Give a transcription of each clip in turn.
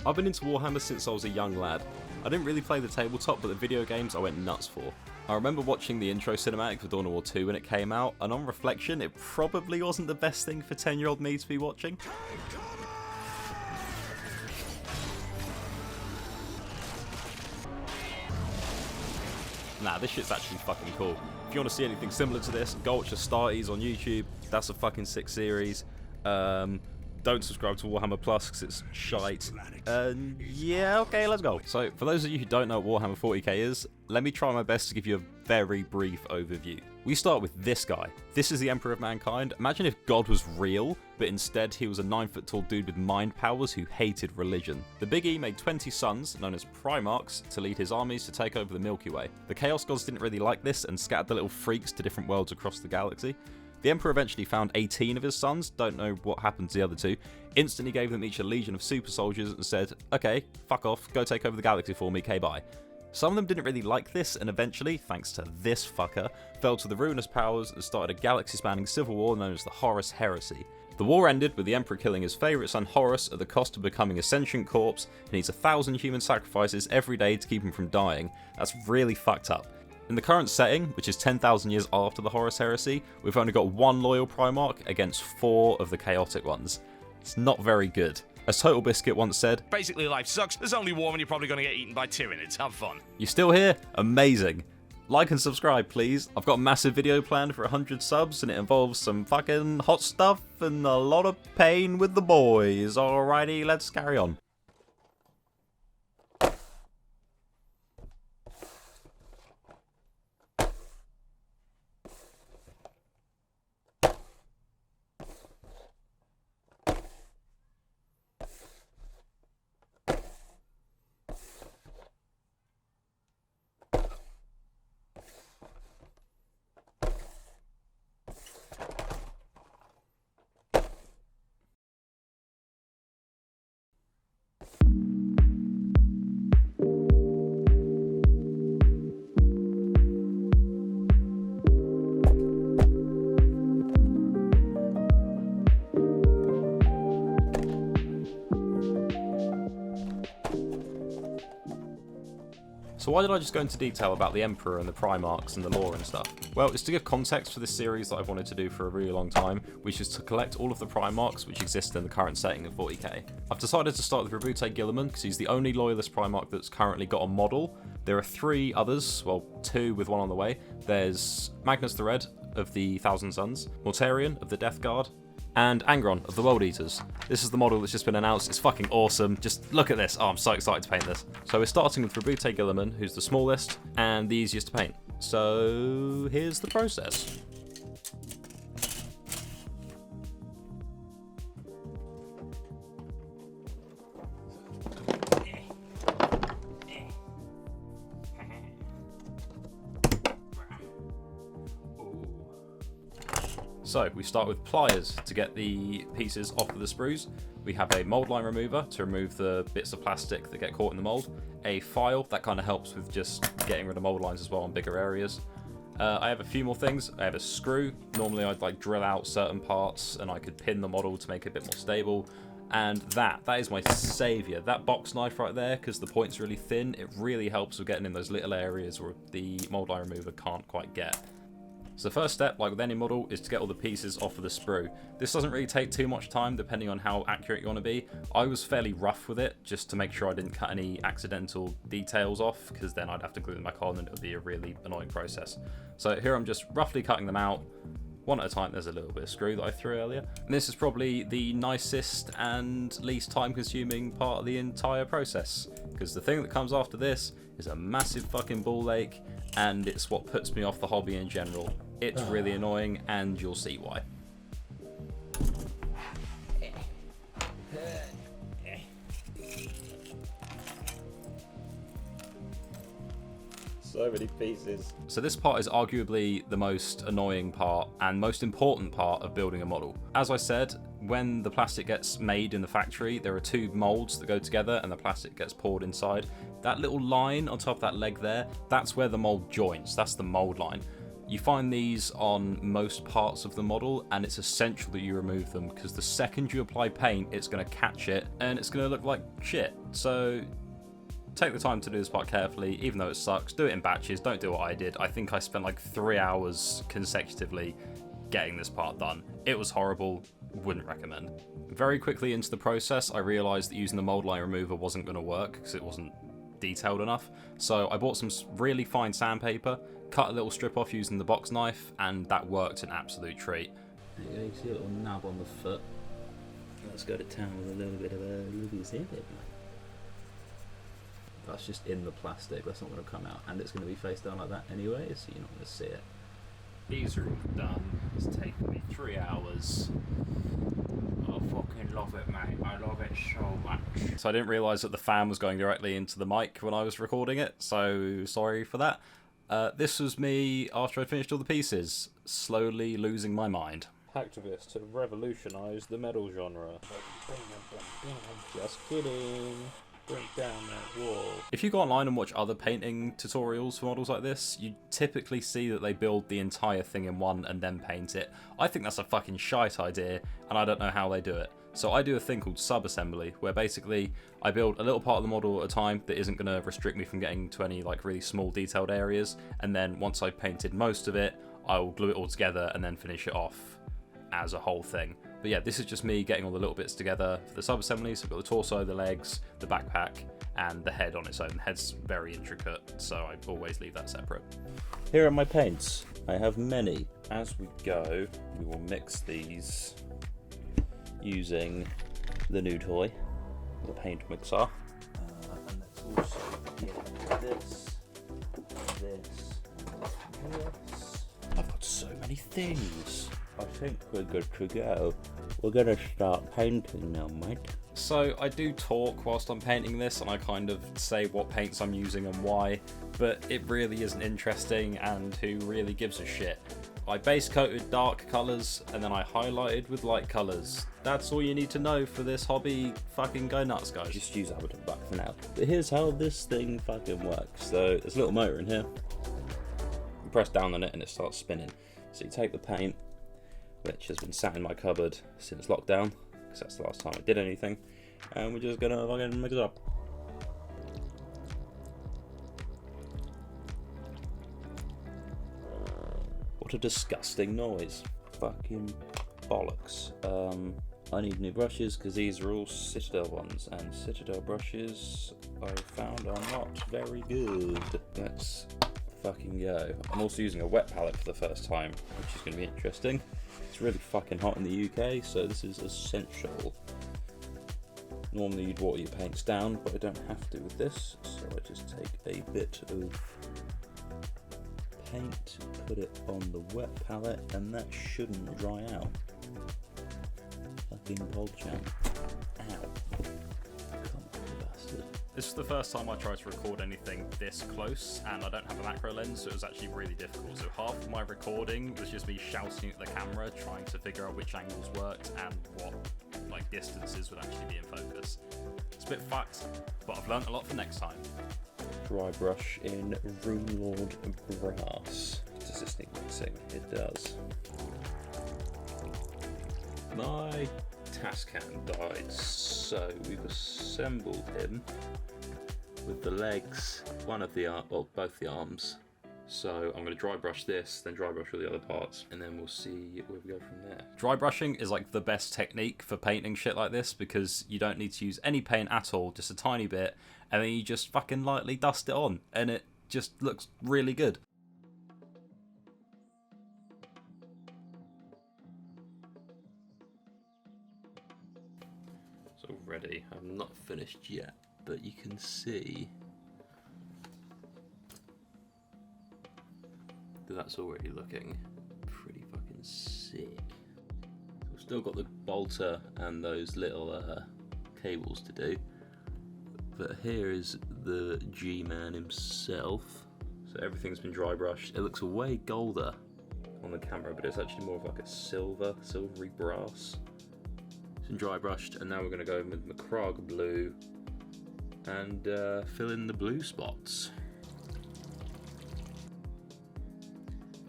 I've been into Warhammer since I was a young lad. I didn't really play the tabletop, but the video games I went nuts for. I remember watching the intro cinematic for Dawn of War 2 when it came out, and on reflection, it probably wasn't the best thing for 10-year-old me to be watching. Nah, this shit's actually fucking cool. If you want to see anything similar to this, go watch the Starties on YouTube. That's a fucking sick series. Don't subscribe to Warhammer Plus because it's shite. Yeah, okay, let's go. So, for those of you who don't know what Warhammer 40k is, let me try my best to give you a very brief overview. We start with this guy. This is the Emperor of Mankind. Imagine if God was real, but instead he was a 9-foot-tall dude with mind powers who hated religion. The Big E made 20 sons, known as Primarchs, to lead his armies to take over the Milky Way. The Chaos Gods didn't really like this and scattered the little freaks to different worlds across the galaxy. The Emperor eventually found 18 of his sons, don't know what happened to the other two, instantly gave them each a legion of super soldiers and said, okay, fuck off, go take over the galaxy for me, bye. Some of them didn't really like this and eventually, thanks to this fucker, fell to the ruinous powers and started a galaxy-spanning civil war known as the Horus Heresy. The war ended with the Emperor killing his favourite son Horus at the cost of becoming a sentient corpse and needs 1,000 human sacrifices every day to keep him from dying. That's really fucked up. In the current setting, which is 10,000 years after the Horus Heresy, we've only got one loyal Primarch against 4 of the chaotic ones. It's not very good. As Total Biscuit once said, basically life sucks, there's only war and you're probably going to get eaten by Tyranids, have fun. You still here? Amazing. Like and subscribe please. I've got a massive video planned for 100 subs and it involves some fucking hot stuff and a lot of pain with the boys. Alrighty, let's carry on. So why did I just go into detail about the Emperor and the Primarchs and the lore and stuff? Well, it's to give context for this series that I've wanted to do for a really long time, which is to collect all of the Primarchs which exist in the current setting of 40k. I've decided to start with Roboute Guilliman because he's the only loyalist Primarch that's currently got a model. There are 3 others, well 2 with 1 on the way. There's Magnus the Red of the Thousand Suns, Mortarion of the Death Guard, and Angron of the World Eaters. This is the model that's just been announced. It's fucking awesome. Just look at this. Oh, I'm so excited to paint this. So we're starting with Roboute Guilliman, who's the smallest and the easiest to paint. So here's the process. So we start with pliers to get the pieces off of the sprues. We have a mold line remover to remove the bits of plastic that get caught in the mold. A file that kind of helps with just getting rid of mold lines as well on bigger areas. I have a few more things. I have a screw. Normally I'd like drill out certain parts and I could pin the model to make it a bit more stable. And that is my saviour. That box knife right there, because the point's really thin, it really helps with getting in those little areas where the mold line remover can't quite get. So the first step, like with any model, is to get all the pieces off of the sprue. This doesn't really take too much time depending on how accurate you want to be. I was fairly rough with it just to make sure I didn't cut any accidental details off, because then I'd have to glue them back on and it would be a really annoying process. So here I'm just roughly cutting them out. One at a time. There's a little bit of screw that I threw earlier. And this is probably the nicest and least time consuming part of the entire process, because the thing that comes after this is a massive fucking ball ache, and it's what puts me off the hobby in general. It's really annoying, and you'll see why. So many pieces. So this part is arguably the most annoying part and most important part of building a model. As I said, when the plastic gets made in the factory, there are 2 molds that go together and the plastic gets poured inside. That little line on top of that leg there, that's where the mold joins. That's the mold line. You find these on most parts of the model, and it's essential that you remove them, because the second you apply paint, it's going to catch it, and it's going to look like shit. So take the time to do this part carefully, even though it sucks. Do it in batches, don't do what I did. I think I spent like 3 hours consecutively getting this part done. It was horrible, wouldn't recommend. Very quickly into the process, I realised that using the mold line remover wasn't going to work, because it wasn't detailed enough. So I bought some really fine sandpaper, cut a little strip off using the box knife, and that worked an absolute treat. There you go, you see a little nub on the foot. Let's go to town with a little bit of a sandpaper. That's just in the plastic, that's not going to come out, and it's going to be face down like that anyway, so you're not going to see it. These are done. It's taken me 3 hours. I fucking love it, mate. I love it so much. So I didn't realise that the fan was going directly into the mic when I was recording it, so sorry for that. This was me after I'd finished all the pieces, slowly losing my mind. Hacktivists have revolutionised the metal genre. Just kidding. Break down that wall. If you go online and watch other painting tutorials for models like this, you typically see that they build the entire thing in one and then paint it. I think that's a fucking shite idea, and I don't know how they do it. So I do a thing called sub-assembly, where basically I build a little part of the model at a time that isn't going to restrict me from getting to any like really small detailed areas, and then once I've painted most of it, I'll glue it all together and then finish it off as a whole thing. But yeah, this is just me getting all the little bits together for the sub-assembly. So I've got the torso, the legs, the backpack, and the head on its own. The head's very intricate, so I always leave that separate. Here are my paints. I have many. As we go, we will mix these using the new toy, the paint mixer. And let's also get this. I've got so many things. I think we're good to go. We're gonna start painting now, mate. So I do talk whilst I'm painting this, and I kind of say what paints I'm using and why, but it really isn't interesting, and who really gives a shit? I base coated dark colours, and then I highlighted with light colours. That's all you need to know for this hobby. Fucking go nuts, guys. Just use Ableton back for now. But here's how this thing fucking works. So there's a little motor in here. You press down on it and it starts spinning. So you take the paint, which has been sat in my cupboard since lockdown, because that's the last time I did anything, and we're just gonna fucking mix it up. What a disgusting noise. Fucking bollocks. I need new brushes, because these are all Citadel ones, and Citadel brushes I found are not very good. Let's fucking go. I'm also using a wet palette for the first time, which is going to be interesting. It's really fucking hot in the UK, so this is essential. Normally you'd water your paints down, but I don't have to with this, so I just take a bit of paint, put it on the wet palette, and that shouldn't dry out. Fucking cold champ. Ow. Come on, you bastard. This is the first time I tried to record anything this close, and I don't have a macro lens, so it was actually really difficult. So half of my recording was just me shouting at the camera, trying to figure out which angles worked and what like distances would actually be in focus. It's a bit fucked, but I've learnt a lot for next time. Dry brush in Room Lord Brass. Does this need mixing? It does. My Tascam died, so we've assembled him with the legs, one of the both the arms. So I'm going to dry brush this, then dry brush all the other parts, and then we'll see where we go from there. Dry brushing is like the best technique for painting shit like this, because you don't need to use any paint at all, just a tiny bit, and then you just fucking lightly dust it on, and it just looks really good. It's all ready. I'm not finished yet, but you can see that's already looking pretty fucking sick. We've still got the bolter and those little cables to do, but here is the G-Man himself. So everything's been dry brushed. It looks way golder on the camera, but it's actually more of like a silvery brass. It's been dry brushed, and now we're going to go in with Macragge blue and fill in the blue spots.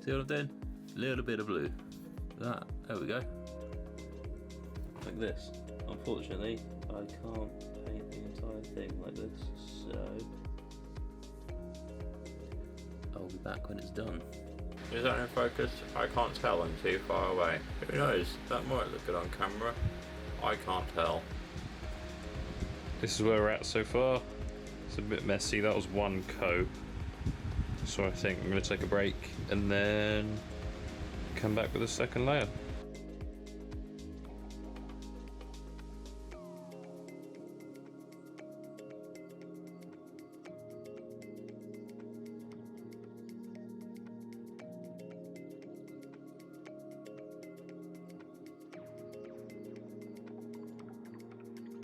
See what I'm doing? A little bit of blue. That. There we go. Like this. Unfortunately, I can't paint the entire thing like this, so I'll be back when it's done. Is that in focus? I can't tell, I'm too far away. Who knows? That might look good on camera. I can't tell. This is where we're at so far. It's a bit messy. That was one coat. So I think I'm going to take a break and then come back with a second layer.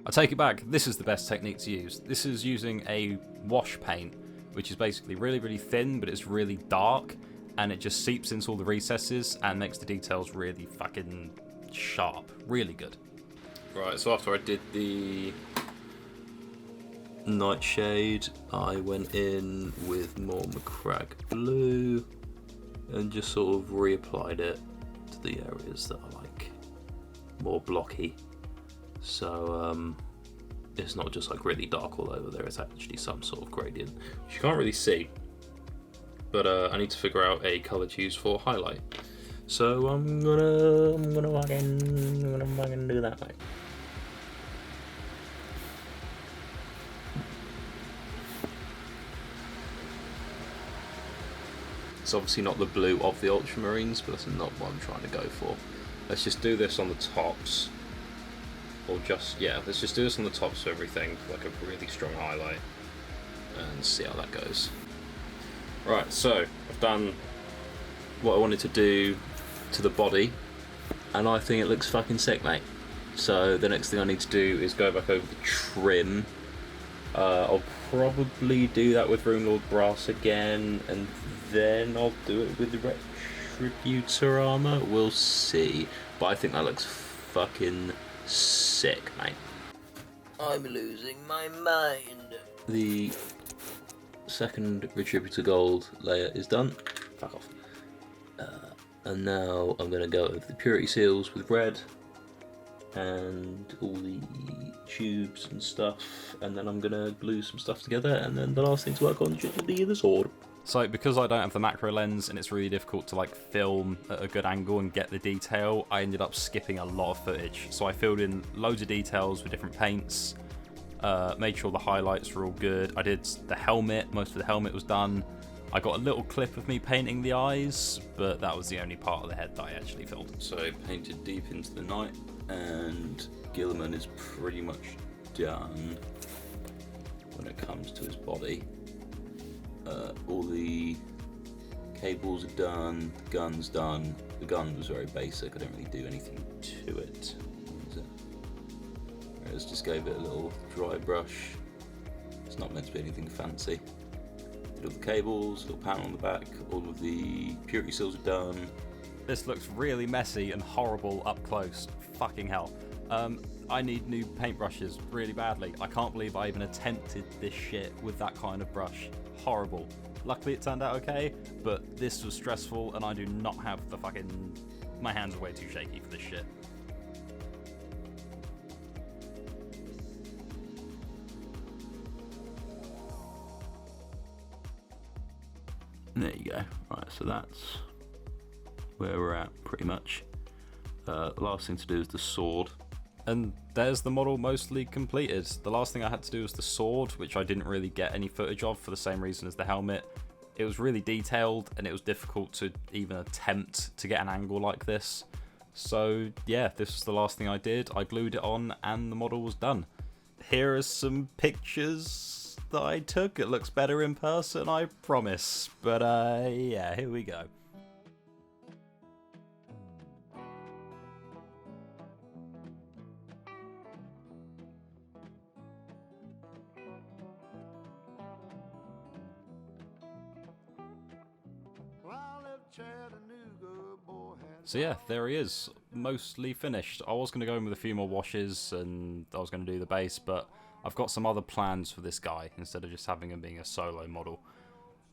I take it back, this is the best technique to use. This is using a wash paint, which is basically really, really thin, but it's really dark, and it just seeps into all the recesses and makes the details really fucking sharp. Really good. Right, so after I did the nightshade, I went in with more McCrag blue and just sort of reapplied it to the areas that I like more blocky. So it's not just like really dark all over, there is actually some sort of gradient, which you can't really see. But I need to figure out a colour to use for highlight. So I'm gonna fucking do that, mate. It's obviously not the blue of the ultramarines, but that's not what I'm trying to go for. Let's just do this on the tops. Or just, yeah, let's just do this on the tops of everything, like a really strong highlight, and see how that goes. Right, so I've done what I wanted to do to the body, and I think it looks fucking sick, mate. So the next thing I need to do is go back over the trim. I'll probably do that with Rune Lord Brass again, and then I'll do it with the Retributor armor. We'll see, but I think that looks fucking sick, mate. I'm losing my mind. The second Retributor Gold layer is done. Fuck off. And now I'm going to go over the Purity Seals with red and all the tubes and stuff, and then I'm going to glue some stuff together, and then the last thing to work on should be the sword. So because I don't have the macro lens and it's really difficult to like film at a good angle and get the detail, I ended up skipping a lot of footage. So I filled in loads of details with different paints, made sure the highlights were all good. I did the helmet, most of the helmet was done. I got a little clip of me painting the eyes, but that was the only part of the head that I actually filled. So I painted deep into the night, and Guilliman is pretty much done when it comes to his body. All the cables are done, the gun's done. The gun was very basic, I didn't really do anything to it. What was it? I just gave it a little dry brush. It's not meant to be anything fancy. Did all the cables, little panel on the back, all of the purity seals are done. This looks really messy and horrible up close. Fucking hell. I need new paintbrushes really badly. I can't believe I even attempted this shit with that kind of brush. Horrible. Luckily it turned out okay, but this was stressful and I do not have the fucking... My hands are way too shaky for this shit. There you go. Right, so that's where we're at, pretty much. The last thing to do is the sword. And there's the model mostly completed. The last thing I had to do was the sword, which I didn't really get any footage of for the same reason as the helmet. It was really detailed and it was difficult to even attempt to get an angle like this. So yeah, this was the last thing I did. I glued it on and the model was done. Here are some pictures that I took. It looks better in person, I promise. But yeah, here we go. So yeah, there he is, mostly finished. I was going to go in with a few more washes and I was going to do the base, but I've got some other plans for this guy instead of just having him being a solo model.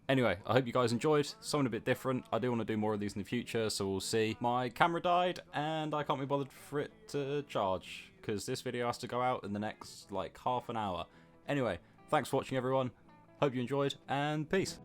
Anyway, I hope you guys enjoyed. Something a bit different. I do want to do more of these in the future, so we'll see. My camera died, and I can't be bothered for it to charge, because this video has to go out in the next, like, half an hour. Anyway, thanks for watching, everyone. Hope you enjoyed, and peace.